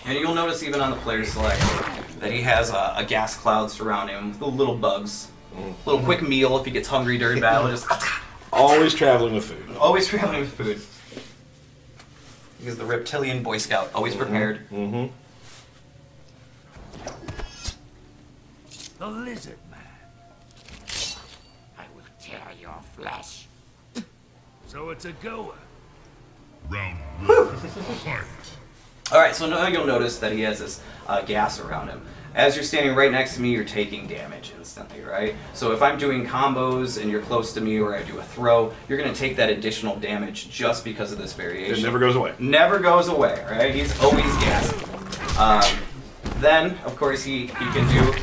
And you'll notice even on the player select that he has a gas cloud surrounding him with little bugs. A little quick meal if he gets hungry during battle. Just Always traveling with food. always traveling with food. He's the reptilian Boy Scout, always prepared. Mm-hmm. The lizard man. I will tear your flesh. So it's a goer. Round 1. Fight! Alright, so now you'll notice that he has this gas around him. As you're standing right next to me, you're taking damage instantly, right? So if I'm doing combos and you're close to me or I do a throw, you're going to take that additional damage just because of this variation. It never goes away. Never goes away, right? He's always gassing. Then, of course, he can do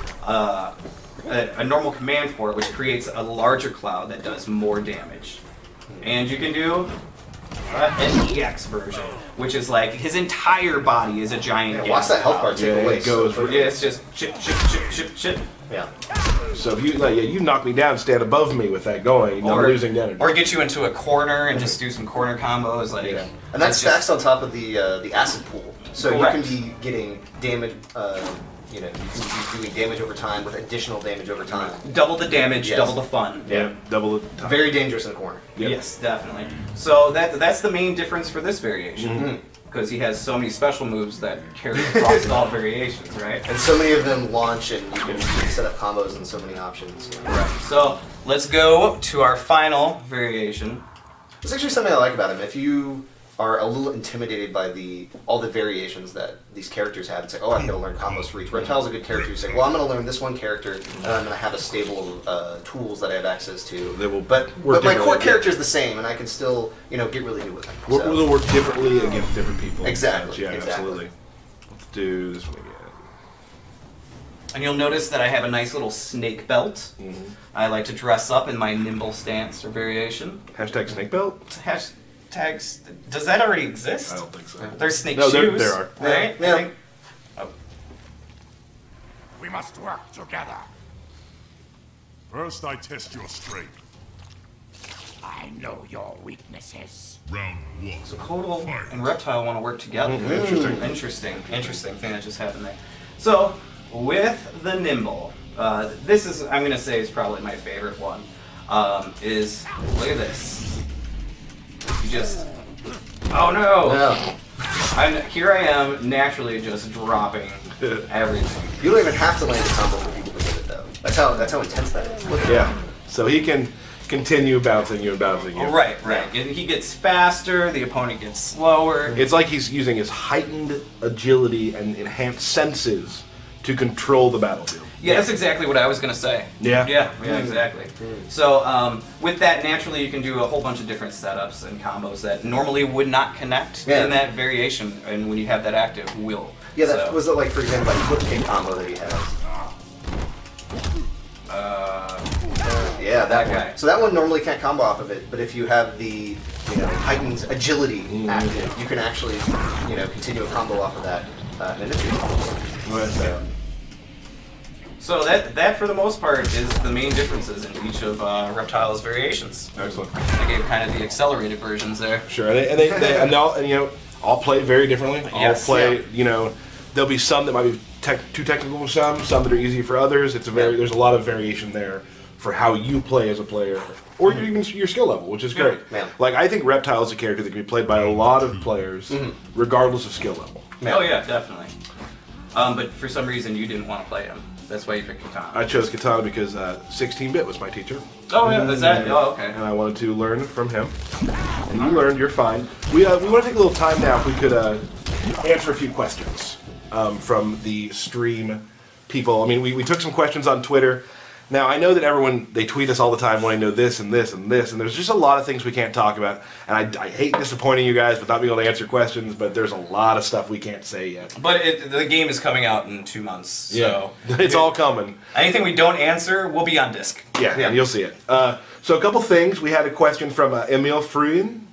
a normal command for it, which creates a larger cloud that does more damage. And you can do an EX version, which is like his entire body is a giant. Watch that health bar take away. It goes. Yeah, it's just chip. Yeah. So if you knock me down, stand above me with that going, and I'm losing damage. Or get you into a corner and just do some corner combos, like. Yeah. And that stacks on top of the acid pool, so Correct. you can be getting damage. You know, you can be doing damage over time with additional damage over time. Double the damage, Yes. double the fun. Yeah, double the time. Very dangerous in the corner. Yep. Yes, definitely. So that's the main difference for this variation, because he has so many special moves that carry across all variations, right? And so many of them launch, and you can set up combos and so many options. Right. So let's go to our final variation. There's actually something I like about him. If you are a little intimidated by all the variations that these characters have, and say, oh, I'm going to learn combos for each. Reptile's a good character. You say, well, I'm going to learn this one character, and I'm going to have a stable tools that I have access to. They will but work my differently. core character is the same, and I can still, get really good with him. We'll work differently against different people. Exactly, Yeah, exactly. absolutely. Let's do this one again. And you'll notice that I have a nice little snake belt. I like to dress up in my nimble stance or variation. Hashtag snake belt? Hashtags. Does that already exist? I don't think so. There's snake No, shoes. there are. Right? Yeah. I think- We must work together. First, I test your strength. I know your weaknesses. Round 1. So Kodal Fight. and Reptile want to work together. Interesting thing that just happened there. So with the nimble, this is I'm gonna say is probably my favorite one. Is look at this. You just oh no! No. Here I am naturally just dropping everything. You don't even have to land a combo for people to get it, though. That's how intense that is. Look at Yeah. So he can continue bouncing you and bouncing you. Right. And he gets faster. The opponent gets slower. It's like he's using his heightened agility and enhanced senses to control the battlefield. Yeah, that's exactly what I was gonna say. Yeah? Yeah, exactly. So with that, naturally, you can do a whole bunch of different setups and combos that normally would not connect in that variation, and when you have that active, will. Yeah, that was it. Like for example, like flip kick combo that he has. Yeah, that guy. one. So that one normally can't combo off of it, but if you have the heightened agility active, you can actually continue a combo off of that. And it's So that for the most part is the main differences in each of Reptile's variations. Excellent. I gave kind of the accelerated versions there. Sure, and all play very differently. Yes, all play, there'll be some that might be too technical for some that are easy for others. There's a lot of variation there for how you play as a player, or even your skill level, which is great. Yeah. Like I think Reptile is a character that can be played by a lot of players, regardless of skill level. Oh yeah, definitely. But for some reason you didn't want to play him. That's why you picked Kitana. I chose Kitana because 16-bit was my teacher. Oh yeah, is that? Oh okay. And I wanted to learn from him. And you learned, you're fine. We want to take a little time now if we could answer a few questions from the stream people. I mean, we took some questions on Twitter. Now, I know that everyone, they tweet us all the time wanting to know this and this and this, and there's just a lot of things we can't talk about. And I hate disappointing you guys with not being able to answer questions, but there's a lot of stuff we can't say yet. But the game is coming out in 2 months, so... It's all coming. Anything we don't answer will be on disc. Yeah, you'll see it. So a couple things. We had a question from Emil Fruin,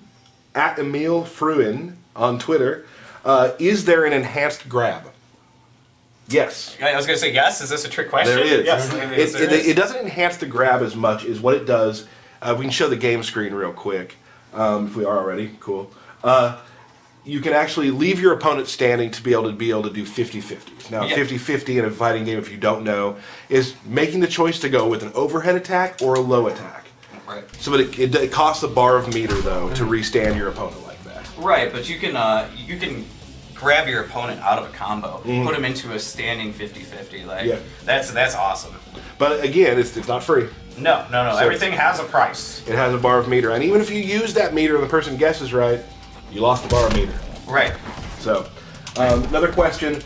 at Emil Fruin on Twitter. Is there an enhanced grab? Yes. I was going to say yes. Is this a trick question? There is. Yes, It doesn't enhance the grab as much as what it does. We can show the game screen real quick, if we are already. Cool. You can actually leave your opponent standing to be able to do 50-50s. Now, 50-50 in a fighting game, if you don't know, is making the choice to go with an overhead attack or a low attack. Right. So it costs a bar of meter, though, to restand your opponent like that. Right, but you can grab your opponent out of a combo, put him into a standing 50-50. Like that's awesome. But again, it's not free. No. So everything has a price. It has a bar of meter, and even if you use that meter and the person guesses right, you lost the bar of meter. Right. So, another question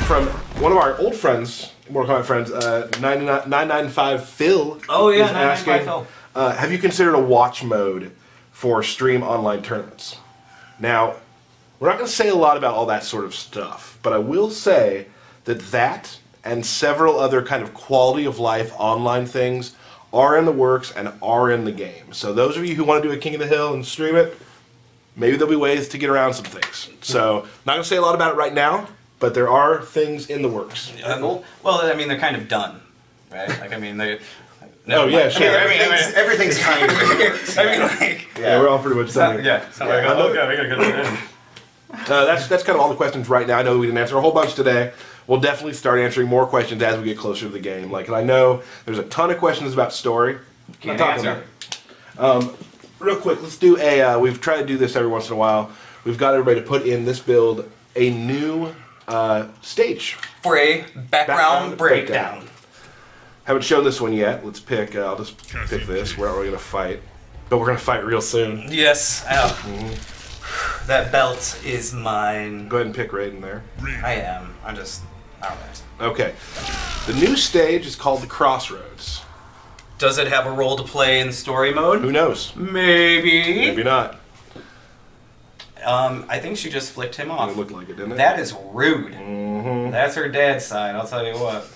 from one of our old friends, Mortal Kombat friends, 995 Phil. Oh yeah, is 995 asking, Phil. have you considered a watch mode for stream online tournaments? Now, We're not going to say a lot about all that sort of stuff, but I will say that and several other kind of quality of life online things are in the works and are in the game. So those of you who want to do a King of the Hill and stream it, maybe there'll be ways to get around some things. So not going to say a lot about it right now, but there are things in the works. Well, I mean, they're kind of done, right? Like, I mean, they... No, yeah, sure. Everything's kind of. I mean, like... Yeah, we're all pretty much done. Yeah, so like, okay, we gotta get that in. That's kind of all the questions right now. I know we didn't answer a whole bunch today. We'll definitely start answering more questions as we get closer to the game. Like, and I know there's a ton of questions about story. Can't answer. Real quick, let's do a. We've tried to do this every once in a while. We've got everybody to put in this build a new stage For a background breakdown. Haven't shown this one yet. Let's pick. I'll just pick this. We're not really gonna fight, but we're gonna fight real soon. Yes. That belt is mine. Go ahead and pick Raiden there. I am. I'm just... Alright. Okay. The new stage is called the Crossroads. Does it have a role to play in story mode? Who knows? Maybe. Maybe not. I think she just flicked him off. It looked like it, didn't it? That is rude. Mm-hmm. That's her dad's side, I'll tell you what.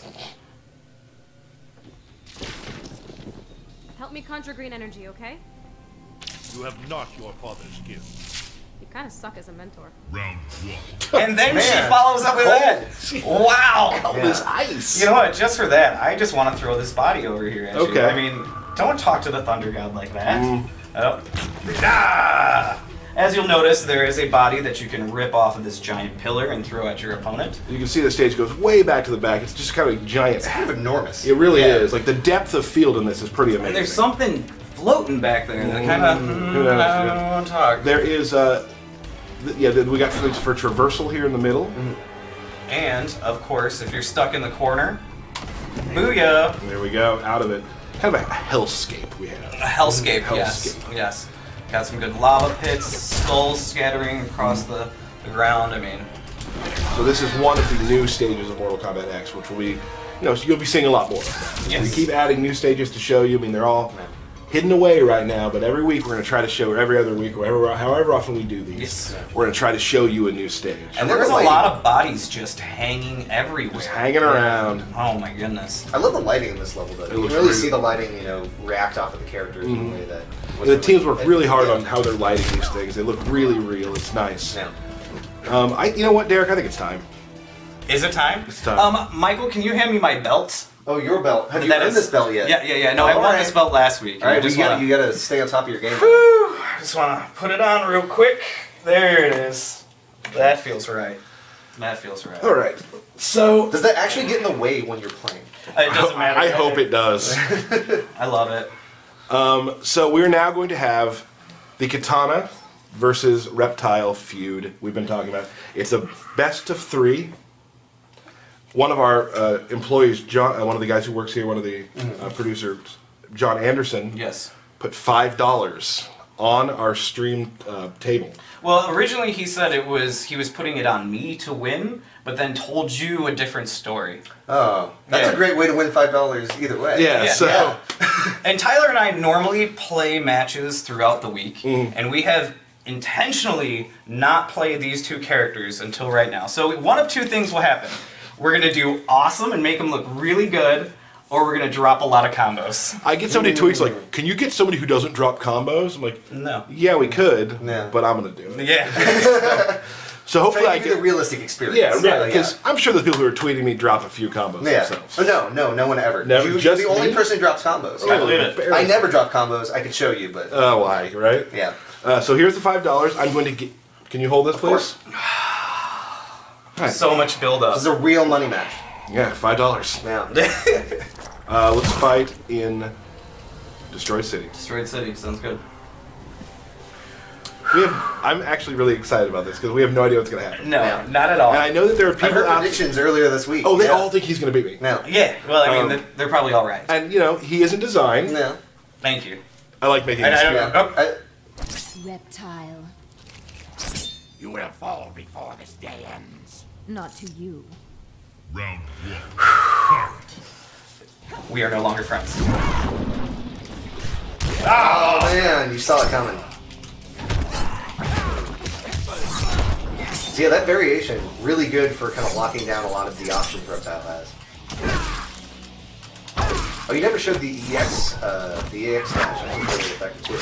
Help me conjure green energy, okay? You have not your father's gift. You kind of suck as a mentor. Round 1. And then Man. she follows up with that. Wow. Cold as ice. You know what? Just for that, I just want to throw this body over here at you. Okay. I mean, don't talk to the Thunder God like that. Oh. Ah! As you'll notice, there is a body that you can rip off of this giant pillar and throw at your opponent. You can see the stage goes way back to the back. It's just kind of a giant. It's kind of enormous. It really is. Like the depth of field in this is pretty amazing. And there's something floating back there that kind of... Who knows? I don't want to talk. There is we got things for traversal here in the middle. And, of course, if you're stuck in the corner, booyah! There we go, out of it. Kind of a hellscape we have. A hellscape, Hellscape. yes. Got some good lava pits, skulls scattering across the ground, I mean... So this is one of the new stages of Mortal Kombat X, which will be, so you'll be seeing a lot more. Yes. We keep adding new stages to show you. I mean, they're all hidden away right now, but every week we're going to try to show, or every other week, or however often we do these, Yes. we're going to try to show you a new stage. And there's a lot of bodies just hanging everywhere. Just hanging around. Oh my goodness. I love the lighting in this level, though. You can looks really really see the lighting, react off of the characters in a way that... And the teams work really hard on how they're lighting these things. They look really real. It's nice. Yeah. You know what, Derek? I think it's time. Is it time? It's time. Michael, can you hand me my belt? Oh, your belt. Have you That earned is- this belt yet? Yeah. No, I won this belt last week. All right, just you wanna- gotta stay on top of your game. I just want to put it on real quick. There it is. That feels right. That feels right. All right. So Does that actually get in the way when you're playing? It doesn't matter. I hope it does. I love it. So we're now going to have the Kitana versus Reptile feud we've been talking about. It's a best of 3. One of our employees, John, one of the guys who works here, one of the producers, John Anderson, Yes. put $5 on our stream table. Well, originally he said he was putting it on me to win, but then told you a different story. Oh, that's Yeah. a great way to win $5 either way. Yeah, Yeah. so Yeah. And Tyler and I normally play matches throughout the week, and we have intentionally not played these two characters until right now. So one of two things will happen. We're going to do awesome and make them look really good, or we're going to drop a lot of combos. I get somebody tweets like, "Can you get somebody who doesn't drop combos?" I'm like, No. "Yeah, we could, Yeah. but I'm gonna do it." Yeah. So hopefully Try I to give you get the realistic experience. yeah, right. Because I'm sure the people who are tweeting me drop a few combos Yeah. themselves. Oh, no one ever. Never? You're Just the only me? person who drops combos. I believe it. barely. I never drop combos. I could show you, but Oh, why? Right? yeah. So here's the $5. I'm going to get. Can you hold this, please? So much build up. This is a real money match. Yeah, $5. Yeah. Let's fight in Destroyed City. Destroyed City, sounds good. I'm actually really excited about this because we have no idea what's going to happen. No, Yeah. not at all. And I know that there are I people heard out. predictions earlier this week. Oh, they Yeah. all think he's going to beat me. No. Yeah, well, I mean, they're probably all right. And he isn't designed. No. Thank you. I like making I mistakes. don't- Yeah. oh. Reptile. You will fall before this day ends. Not to you. Round 1. We are no longer friends. Oh man, you saw it coming. So yeah, that variation really good for kind of locking down a lot of the options Reptile has. Oh, you never showed the EX dash. I think it's really effective too.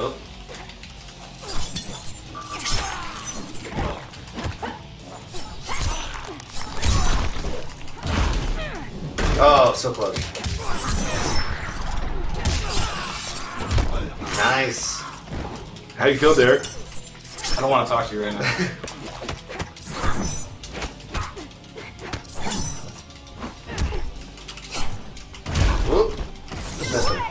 Oh. Oh, so close. Nice. How you feel, Derek? I don't want to talk to you right now. Whoop. Just missed him.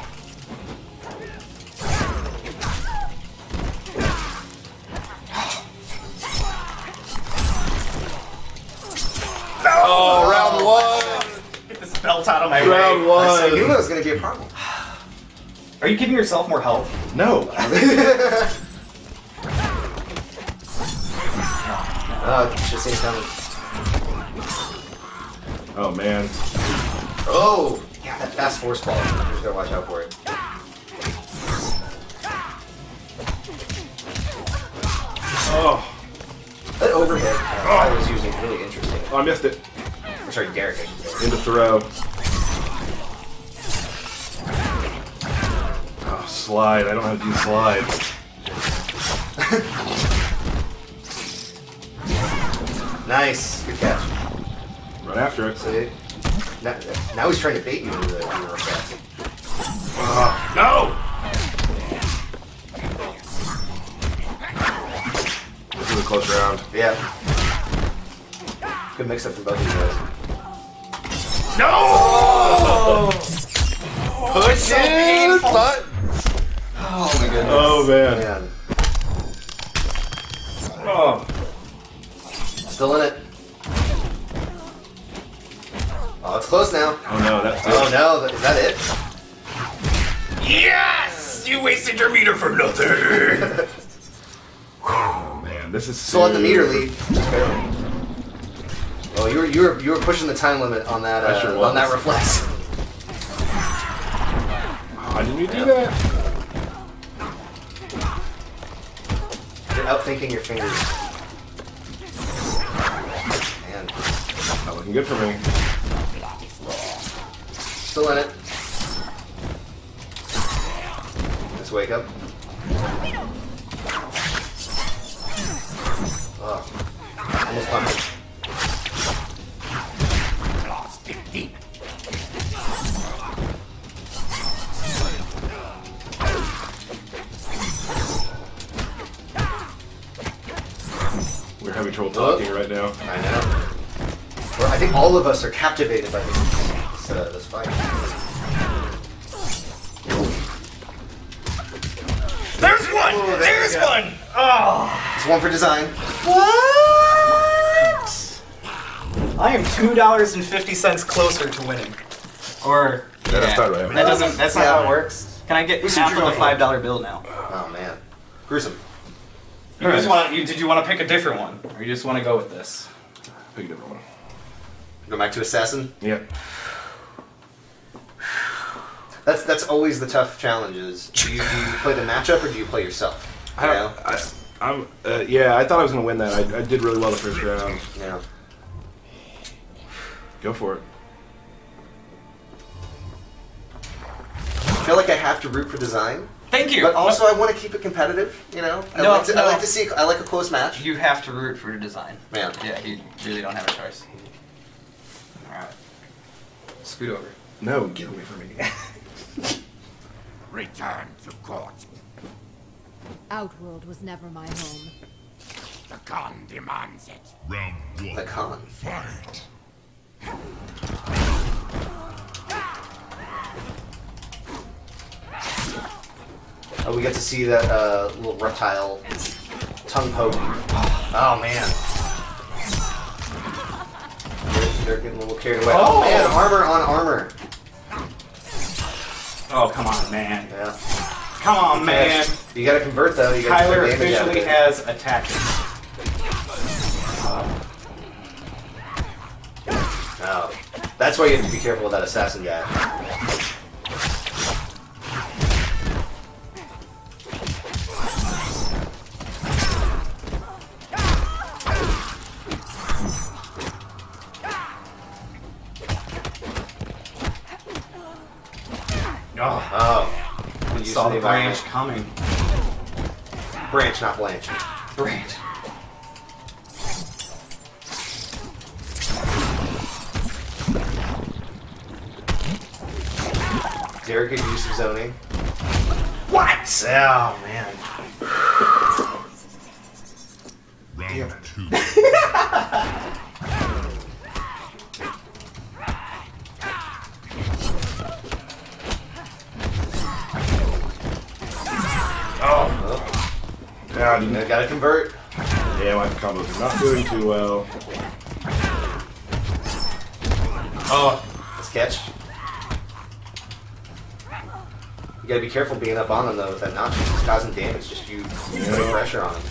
Oh, round one. Get this belt out of my Round way. one. I knew that was going to be a problem. Are you giving yourself more health? No. Oh, should see him coming. Oh man. Oh! Yeah, that fast force ball. You just gotta watch out for it. Oh. That overhead I was using really interesting. Oh, I missed it. I'm sorry, Derek, I should say. Into throw. Oh, slide. I don't know how to do slide. Nice. Good catch. Run after it. See? Now he's trying to bait you into the fast. No! This is a close round. Yeah. Good mix up for both of you guys. No! Push it! But... Oh my goodness. Oh man. Man. Oh. Still in it. Oh, it's close now. Oh no, that's it. Oh no, is that it? Yes! You wasted your meter for nothing! Oh man, this is Still at the meter lead. Just barely. Oh, you were pushing the time limit on that I sure was. on that reflex. Why didn't you do that? You're outthinking your fingers. Man, Not looking good for me. still in it. Let's wake up. Oh, almost pumped. Claws dig deep. We're having trouble talking right now. I know. Well, I think all of us are captivated by this fight. There's one! There's one! Oh! It's one for design. What? I am $2.50 closer to winning. Or Yeah, that's not right. That's not how it works. Can I get Who said half you're of the going $5 bill now? Oh man, gruesome. You just want did you want to pick a different one, or you just want to go with this? Pick a different one. Go back to assassin. Yeah. That's always the tough challenge. Is do you play the matchup or do you play yourself? You know? Yeah, I thought I was gonna win that. I did really well the first round. Yeah. Go for it. I feel like I have to root for design, Thank you. but also I want to keep it competitive. You know, I No, like to no. see. I like a close match. You have to root for design. Man. Yeah, you really don't have a choice. All right. Scoot over. No, get away from me. Return to court. Outworld was never my home. The Khan demands it. Round The one. con. Fight. Oh, we get to see that little reptile tongue poke. Oh man. They're getting a little carried away. Oh man, armor on armor. Oh, come on, man. Yeah. Come on, man. You gotta convert though. You gotta Tyler take damage out of officially it. has attacked. Oh, that's why you have to be careful with that assassin guy. saw to the the branch environment. coming. Branch, not Blanche. Branch. Derek good use of zoning. What? Oh, man. Round 2. Oh. Yeah, I didn't. I gotta convert. Yeah, my combos are not doing too well. Oh, Let's catch. You gotta be careful being up on them though with that notch. It's causing damage, just you putting pressure on them.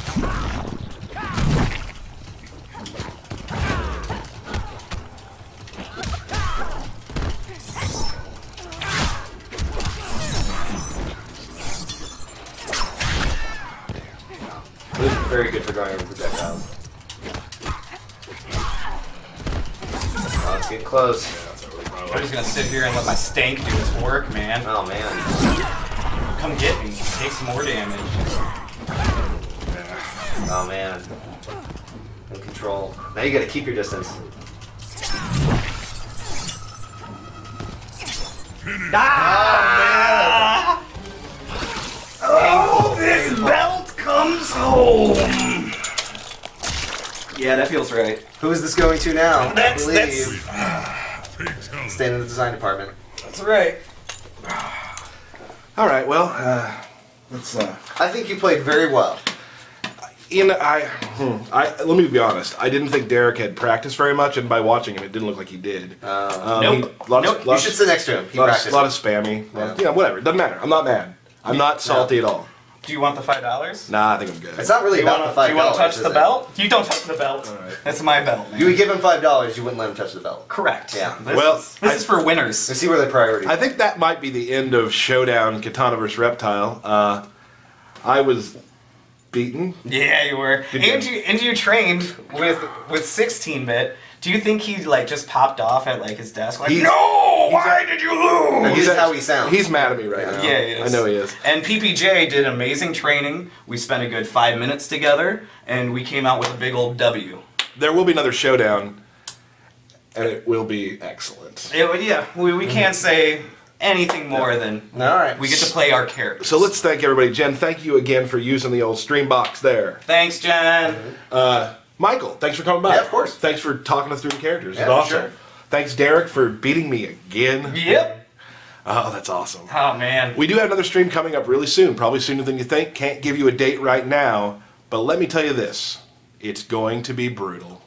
This is very good for going over projectiles. Oh, it's getting close. I'm just gonna sit here and let my stank do its work, man. Oh man. Come get me. Take some more damage. Oh man. In control. Now you gotta keep your distance. Ah! Oh, this belt comes home. Yeah, that feels right. Who is this going to now? That's- I believe. Fatality. Staying in the design department. That's right. All right, well, let's. I think you played very well. Let me be honest. I didn't think Derek had practiced very much, and by watching him, it didn't look like he did. Nope. You should sit next to him. He practiced. A lot of spammy. Whatever. Doesn't matter. I'm not mad. I'm not salty at all. Do you want the $5? Nah, I think I'm good. It's not really about the $5. Do you want to touch is the it? belt? You don't touch the belt. All right. That's my belt, man. You would give him $5, you wouldn't let him touch the belt. Correct. Yeah. This is for winners. Let's see where the priority is. I think that might be the end of Showdown Kitana vs. Reptile. I was beaten. Yeah, you were. And you trained with 16-bit. Do you think he like just popped off at like his desk? Like, no! Why did you lose? He's how he sounds. He's mad at me right now. Yeah, he is. I know he is. And PPJ did amazing training. We spent a good 5 minutes together, and we came out with a big old W. There will be another Showdown, and it will be excellent. We can't say anything more than All right. we get to play our characters. So let's thank everybody. Jen, thank you again for using the old stream box there. Thanks, Jen. Michael, thanks for coming by. Yeah, of course. Thanks for talking us through the characters. Yeah, It's awesome. sure. Thanks, Derek, for beating me again. Yep. Oh, that's awesome. Oh, man. We do have another stream coming up really soon, probably sooner than you think. Can't give you a date right now, but let me tell you this. It's going to be brutal.